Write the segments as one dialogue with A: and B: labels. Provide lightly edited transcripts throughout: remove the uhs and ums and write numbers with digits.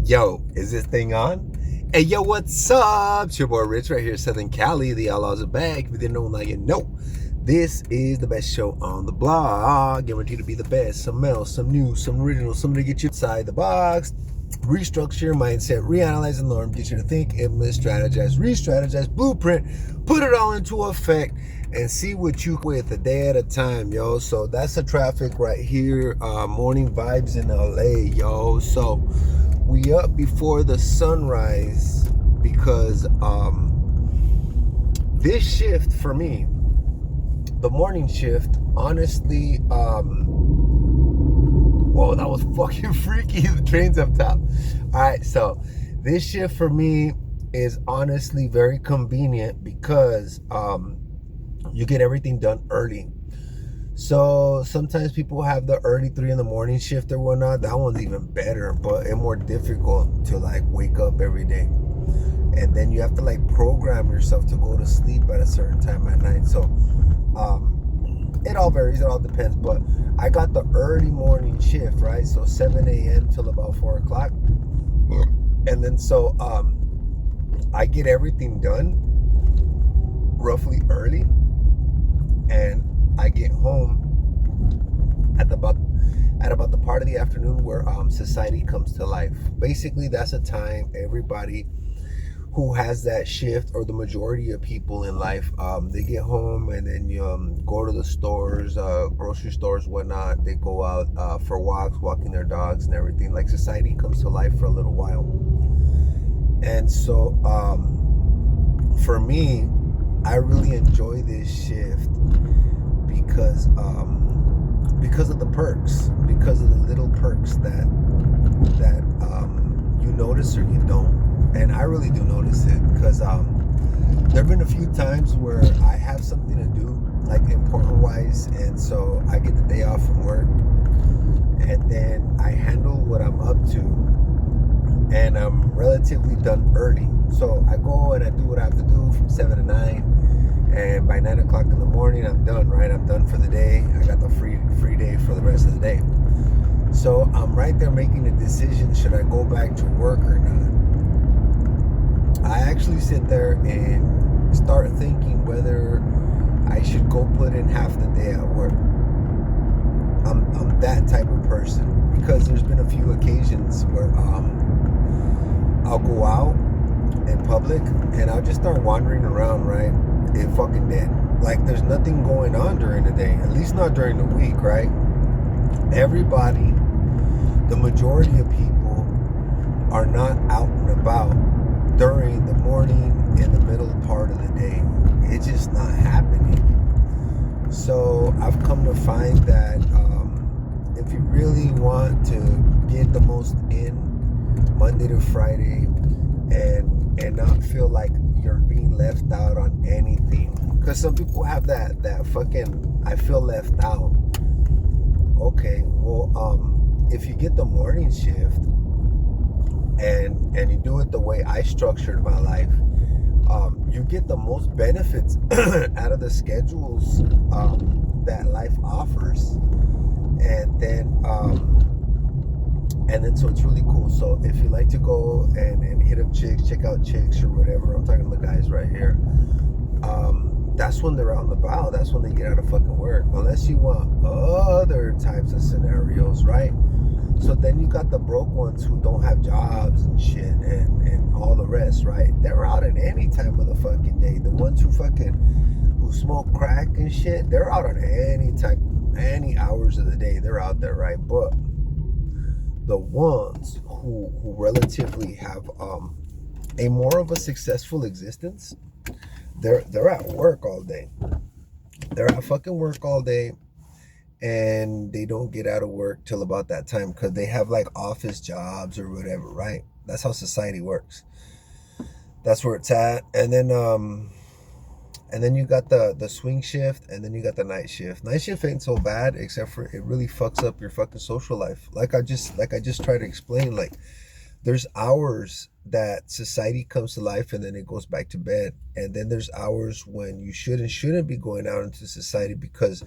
A: Yo, is this thing on? Hey, yo, what's up? It's your boy Rich right here, Southern Cali. The Outlaws are back. If you didn't know, now you know. This is the best show on the blog. Guaranteed to be the best. Some else, some new, some original, something to get you inside the box. Restructure your mindset, reanalyze and learn, get you to think, implement, strategize, re-strategize, blueprint, put it all into effect, and see what you with a day at a time, yo. So that's the traffic right here. Morning vibes in LA, yo. So we up before the sunrise because this shift for me, the morning shift, honestly, whoa, that was fucking freaky. The train's up top. All right, so this shift for me is honestly very convenient because you get everything done early. So sometimes people have the early 3 in the morning shift or whatnot. That one's even better, but it's more difficult to like wake up every day. And then you have to like program yourself to go to sleep at a certain time at night. So it all varies, it all depends. But I got the early morning shift, right? So 7 a.m. till about 4 o'clock. And then so I get everything done roughly early. And I get home at about the part of the afternoon where society comes to life. Basically, that's a time everybody who has that shift, or the majority of people in life, they get home and then you go to the stores, grocery stores, whatnot. They go out for walks, walking their dogs and everything. Like, society comes to life for a little while. And so for me, I really enjoy this shift because of the perks, because of the little perks that you notice or you don't. And I really do notice it because there have been a few times where I have something to do, like important wise, and so I get the day off from work, and then I handle what I'm up to, and I'm relatively done early. So I go and I do what I have to do from 7 to 9. And by 9 o'clock in the morning, I'm done, right? I'm done for the day. I got the free day for the rest of the day. So I'm right there making a decision, should I go back to work or not? I actually sit there and start thinking whether I should go put in half the day at work. I'm that type of person, because there's been a few occasions where I'll go out in public and I'll just start wandering around, right? It fucking dead. Like, there's nothing going on during the day, at least not during the week, right? Everybody, the majority of people, are not out and about during the morning and the middle part of the day. It's just not happening. So I've come to find that if you really want to get the most in Monday to Friday and not feel like you're being left out on anything, because some people have that fucking I feel left out. Okay, well, if you get the morning shift and you do it the way I structured my life, you get the most benefits out of the schedules that life offers, and then so it's really cool. So if you like to go and hit up chicks, check out chicks or whatever, I'm talking to the guys right here, that's when they're out and about. That's when they get out of fucking work, unless you want other types of scenarios, right? So then you got the broke ones who don't have jobs and shit and all the rest, right? They're out at any time of the fucking day. The ones who smoke crack and shit, they're out on any hours of the day. They're out there, right? But the ones who relatively have a more of a successful existence, they're at work all day. They're at fucking work all day, and they don't get out of work till about that time because they have like office jobs or whatever, right? That's how society works. That's where it's at. And then you got the swing shift, and then you got the night shift. Night shift ain't so bad, except for it really fucks up your fucking social life. Like I just tried to explain, like, there's hours that society comes to life and then it goes back to bed, and then there's hours when you shouldn't be going out into society, because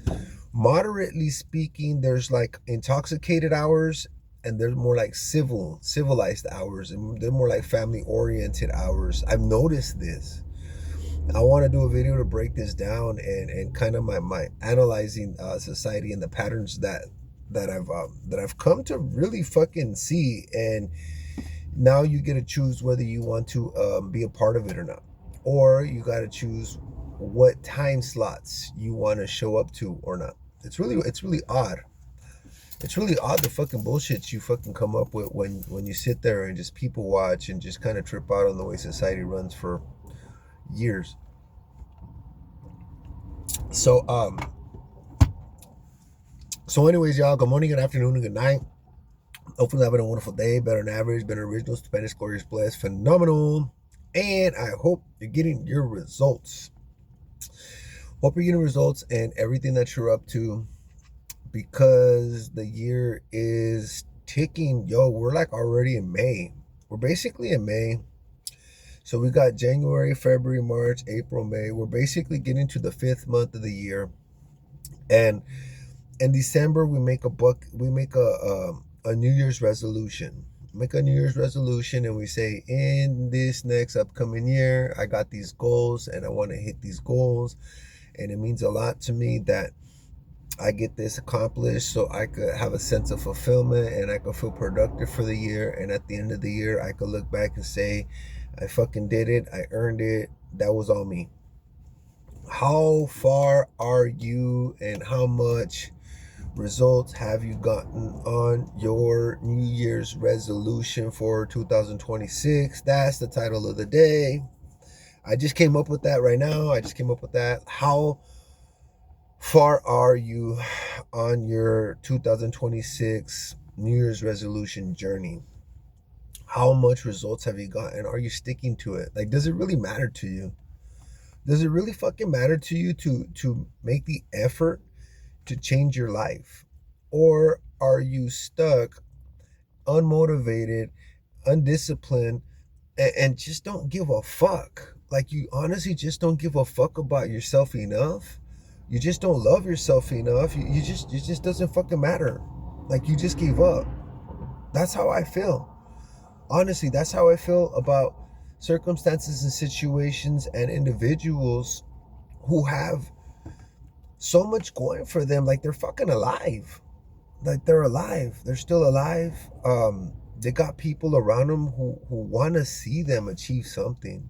A: moderately speaking, there's like intoxicated hours and they're more like civilized hours, and they're more like family oriented hours. I've noticed this. I want to do a video to break this down and kind of my analyzing society and the patterns that I've come to really fucking see. And now you get to choose whether you want to be a part of it or not, or you got to choose what time slots you want to show up to or not. It's really odd. It's really odd the fucking bullshit you fucking come up with when you sit there and just people watch and just kind of trip out on the way society runs for years. So anyways, y'all, good morning, good afternoon, and good night. Hopefully having a wonderful day, better than average, better original, stupendous, glorious, blessed, phenomenal. And I hope you're getting your results. Hope you're getting results and everything that you're up to, because the year is ticking. Yo, we're like already in May. We're basically in May. So we got January, February, March, April, May. We're basically getting to the 5th month of the year. And in December, we make a New Year's resolution. Make a New Year's resolution, and we say, in this next upcoming year, I got these goals and I want to hit these goals. And it means a lot to me that I get this accomplished so I could have a sense of fulfillment and I could feel productive for the year. And at the end of the year, I could look back and say, I fucking did it. I earned it. That was all me. How far are you, and how much results have you gotten on your New Year's resolution for 2026? That's the title of the day. I just came up with that right now. How far are you on your 2026 New Year's resolution journey? How much results have you gotten? Are you sticking to it? Like, does it really matter to you? Does it really fucking matter to you to make the effort to change your life? Or are you stuck, unmotivated, undisciplined, and just don't give a fuck? Like, you honestly just don't give a fuck about yourself enough. You just don't love yourself enough. It just doesn't fucking matter. Like, you just gave up. That's how I feel. Honestly, that's how I feel about circumstances and situations and individuals who have so much going for them. Like, they're fucking alive. Like, they're alive. They're still alive. They got people around them who want to see them achieve something.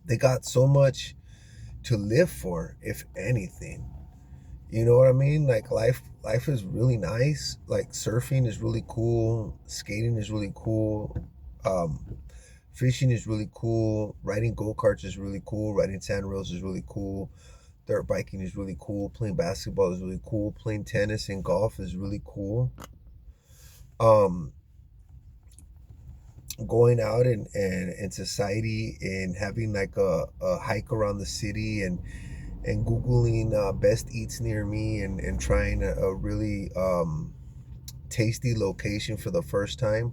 A: They got so much to live for, if anything. You know what I mean? Like, life is really nice. Like, surfing is really cool. Skating is really cool. Fishing is really cool. Riding go-karts is really cool. Riding sand rails is really cool. Dirt biking is really cool. Playing basketball is really cool. Playing tennis and golf is really cool. Going out in society and having like a hike around the city and Googling best eats near me and trying a really tasty location for the first time.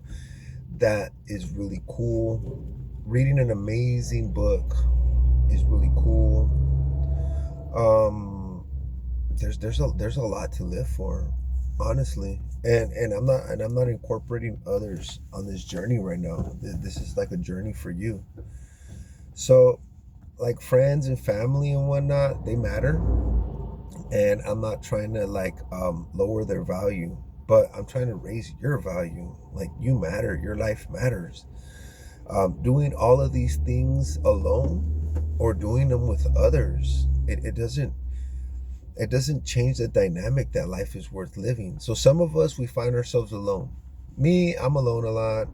A: That is really cool. Reading an amazing book is really cool. There's a lot to live for, honestly. And I'm not incorporating others on this journey right now. This is like a journey for you. So, like, friends and family and whatnot, they matter, and I'm not trying to like lower their value, but I'm trying to raise your value. Like, you matter. Your life matters. Doing all of these things alone or doing them with others, it doesn't change the dynamic that life is worth living. So some of us, we find ourselves alone. Me, I'm alone a lot.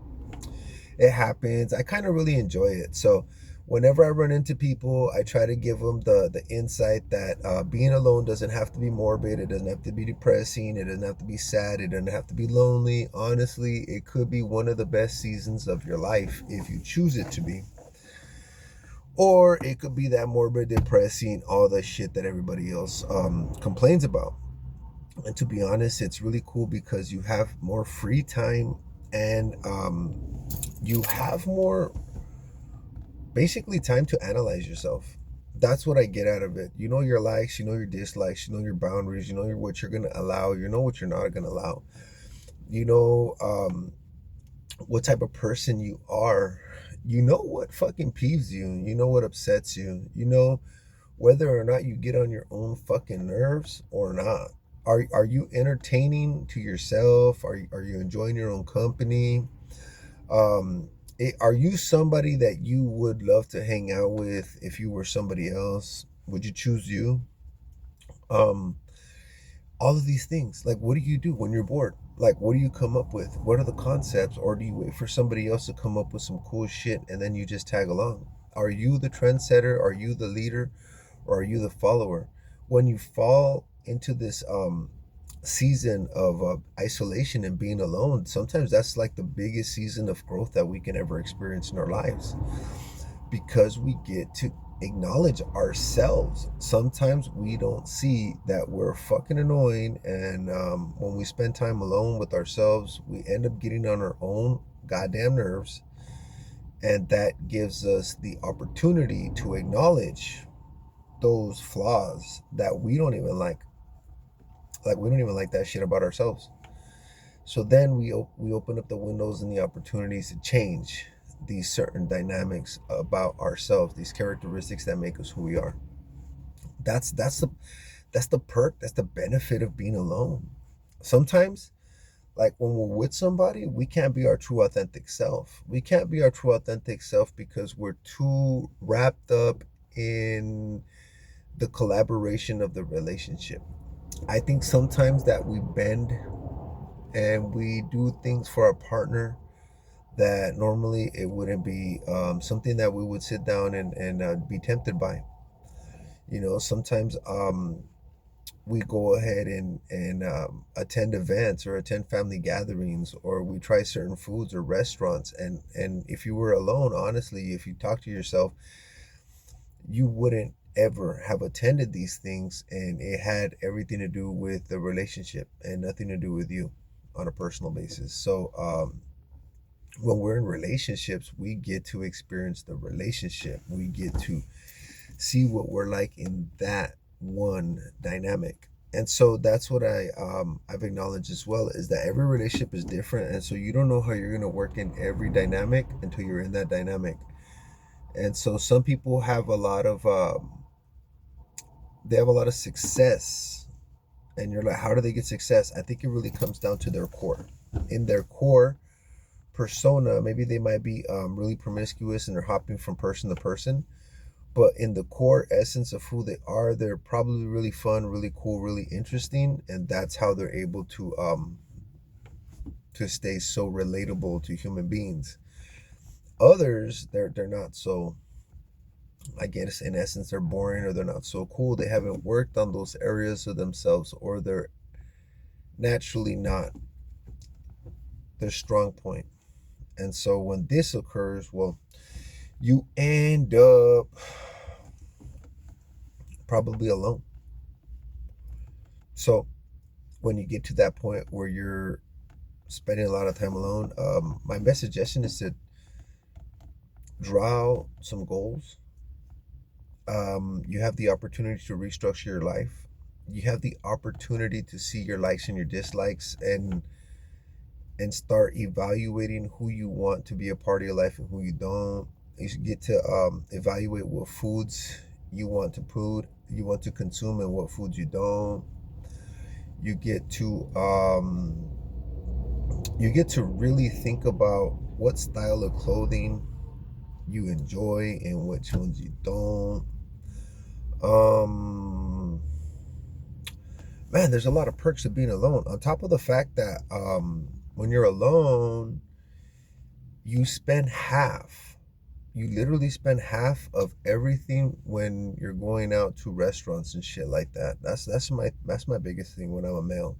A: It happens. I kind of really enjoy it. So whenever I run into people, I try to give them the insight that being alone doesn't have to be morbid. It doesn't have to be depressing. It doesn't have to be sad. It doesn't have to be lonely. Honestly, it could be one of the best seasons of your life if you choose it to be. Or it could be that morbid, depressing, all the shit that everybody else complains about. And to be honest, it's really cool because you have more free time and you have more, basically, time to analyze yourself. That's what I get out of it. You know your likes, you know your dislikes, you know your boundaries, you know what you're going to allow, you know what you're not going to allow. You know what type of person you are. You know what fucking peeves you. You know what upsets you. You know whether or not you get on your own fucking nerves or not. Are you entertaining to yourself? Are you enjoying your own company? Are you somebody that you would love to hang out with if you were somebody else? Would you choose you? Um, all of these things. Like, what do you do when you're bored? Like, what do you come up with? What are the concepts? Or do you wait for somebody else to come up with some cool shit and then you just tag along? Are you the trendsetter? Are you the leader? Or are you the follower? When you fall into this season of isolation and being alone, sometimes that's like the biggest season of growth that we can ever experience in our lives, because we get to acknowledge ourselves. Sometimes we don't see that we're fucking annoying, and when we spend time alone with ourselves, we end up getting on our own goddamn nerves, and that gives us the opportunity to acknowledge those flaws that we don't even like. Like, we don't even like that shit about ourselves. So then we open up the windows and the opportunities to change these certain dynamics about ourselves, these characteristics that make us who we are. That's the perk, that's the benefit of being alone. Sometimes, like when we're with somebody, we can't be our true authentic self. We can't be our true authentic self because we're too wrapped up in the collaboration of the relationship. I think sometimes that we bend and we do things for our partner that normally it wouldn't be something that we would sit down and be tempted by. Sometimes we go ahead and attend events or attend family gatherings, or we try certain foods or restaurants. And if you were alone, honestly, if you talk to yourself, you wouldn't ever have attended these things, and it had everything to do with the relationship and nothing to do with you on a personal basis. So when we're in relationships, we get to experience the relationship. We get to see what we're like in that one dynamic. And so that's what I've acknowledged as well, is that every relationship is different, and so you don't know how you're going to work in every dynamic until you're in that dynamic. And so some people have a lot of they have a lot of success, and you're like, how do they get success? I think it really comes down to their core. In their core persona, maybe they might be really promiscuous and they're hopping from person to person, but in the core essence of who they are, they're probably really fun, really cool, really interesting, and that's how they're able to stay so relatable to human beings. Others, they're not so, I guess in essence, they're boring, or they're not so cool. They haven't worked on those areas of themselves, or they're naturally not their strong point. And so when this occurs, well, you end up probably alone. So when you get to that point where you're spending a lot of time alone, my best suggestion is to draw some goals. You have the opportunity to restructure your life. You have the opportunity to see your likes and your dislikes, and start evaluating who you want to be a part of your life and who you don't. You should get to evaluate what foods you want to consume, and what foods you don't. You get to really think about what style of clothing you enjoy and which ones you don't. Man, there's a lot of perks of being alone. On top of the fact that when you're alone, you spend half. You literally spend half of everything when you're going out to restaurants and shit like that. That's my biggest thing when I'm a male.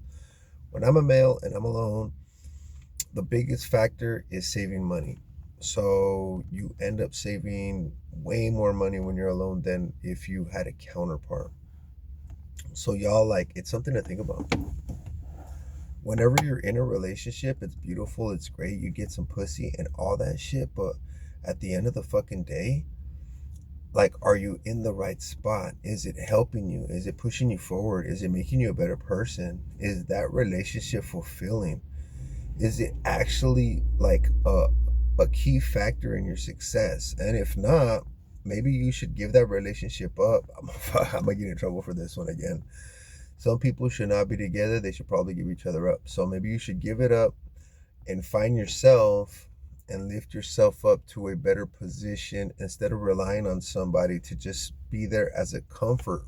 A: When I'm a male and I'm alone, the biggest factor is saving money. So you end up saving way more money when you're alone than if you had a counterpart. So y'all, like, it's something to think about. Whenever you're in a relationship, it's beautiful, it's great, you get some pussy and all that shit, but at the end of the fucking day, like, are you in the right spot? Is it helping you? Is it pushing you forward? Is it making you a better person? Is that relationship fulfilling? Is it actually like a key factor in your success? And if not, maybe you should give that relationship up. I'm gonna get in trouble for this one again. Some people should not be together. They should probably give each other up. So maybe you should give it up and find yourself and lift yourself up to a better position instead of relying on somebody to just be there as a comfort,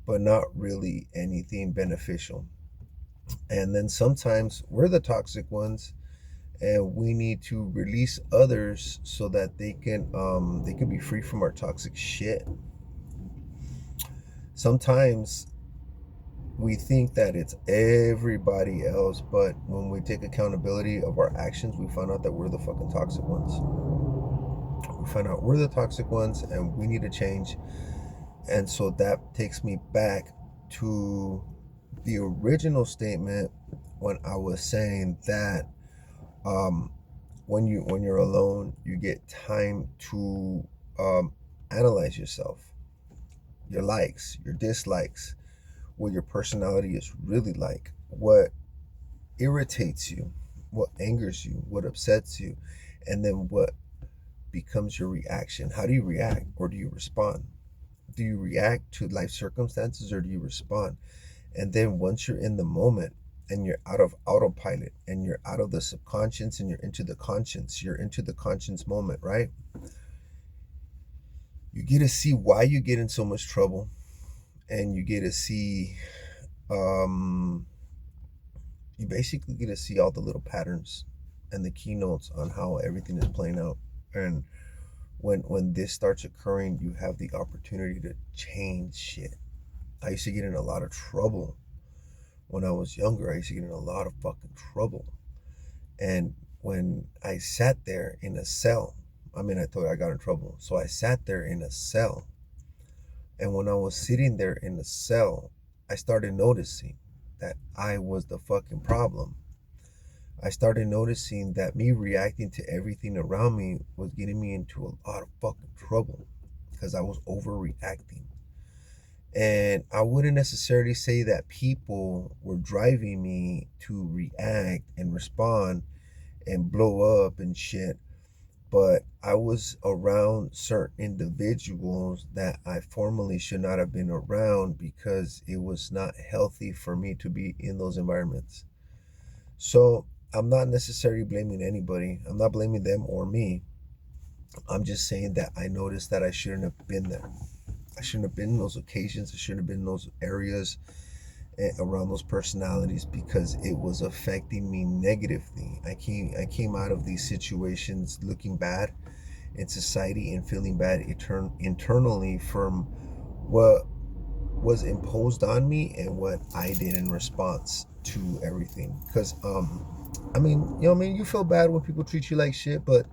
A: but not really anything beneficial. And then sometimes we're the toxic ones, and we need to release others so that they can be free from our toxic shit. Sometimes we think that it's everybody else, but when we take accountability of our actions, we find out that we're the fucking toxic ones. We find out we're the toxic ones and we need to change. And so that takes me back to the original statement when I was saying that when you're alone, you get time to analyze yourself, your likes, your dislikes, what your personality is really like, what irritates you, what angers you, what upsets you, and then what becomes your reaction. How do you react, or do you respond? Do you react to life circumstances, or do you respond? And then once you're in the moment and you're out of autopilot and you're out of the subconscious and you're into the conscience moment, right? You get to see why you get in so much trouble, and you get to see you basically get to see all the little patterns and the keynotes on how everything is playing out. And when this starts occurring, you have the opportunity to change shit. I used to get in a lot of trouble when I was younger. I used to get in a lot of fucking trouble. And when I sat there in a cell, I mean, I told you I got in trouble. So I sat there in a cell. And when I was sitting there in the cell, I started noticing that I was the fucking problem. I started noticing that me reacting to everything around me was getting me into a lot of fucking trouble because I was overreacting. And I wouldn't necessarily say that people were driving me to react and respond and blow up and shit, but I was around certain individuals that I formerly should not have been around because it was not healthy for me to be in those environments. So I'm not necessarily blaming anybody. I'm not blaming them or me. I'm just saying that I noticed that I shouldn't have been there. I shouldn't have been in those occasions. I shouldn't have been in those areas around those personalities because it was affecting me negatively. I came out of these situations looking bad in society and feeling bad internally from what was imposed on me and what I did in response to everything. Because I mean, you know what I mean? You feel bad when people treat you like shit, but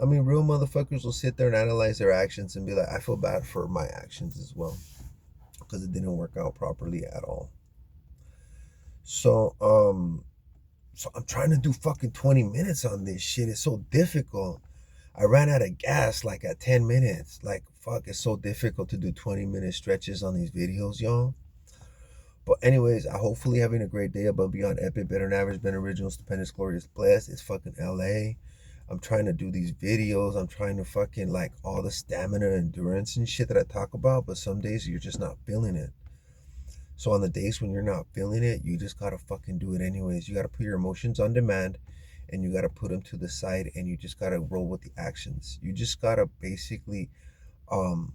A: I mean, real motherfuckers will sit there and analyze their actions and be like, I feel bad for my actions as well because it didn't work out properly at all. So I'm trying to do fucking 20 minutes on this shit. It's so difficult. I ran out of gas like at 10 minutes. Like, fuck, it's so difficult to do 20-minute stretches on these videos, y'all. But anyways, I hopefully having a great day above beyond epic, better than average, better original, stupendous, glorious, blessed. It's fucking LA. I'm trying to do these videos. I'm trying to fucking like all the stamina, endurance and shit that I talk about. But some days you're just not feeling it. So on the days when you're not feeling it, you just gotta fucking do it anyways. You gotta put your emotions on demand and you gotta put them to the side and you just gotta roll with the actions. You just gotta basically go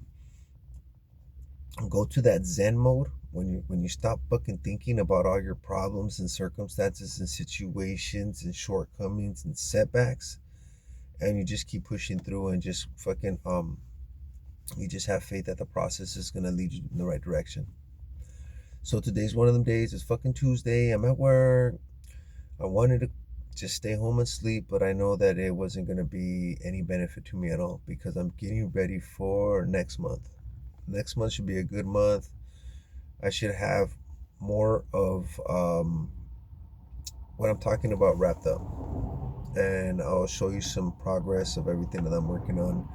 A: to that Zen mode when you stop fucking thinking about all your problems and circumstances and situations and shortcomings and setbacks, and you just keep pushing through and just fucking you just have faith that the process is gonna lead you in the right direction. So today's one of them days. It's fucking Tuesday. I'm at work. I wanted to just stay home and sleep, but I know that it wasn't going to be any benefit to me at all because I'm getting ready for next month. Next month should be a good month. I should have more of what I'm talking about wrapped up. And I'll show you some progress of everything that I'm working on.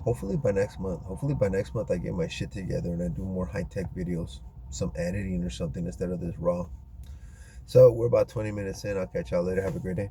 A: Hopefully by next month. Hopefully by next month I get my shit together and I do more high-tech videos. Some editing or something instead of this raw. So we're about 20 minutes in. I'll catch y'all later. Have a great day.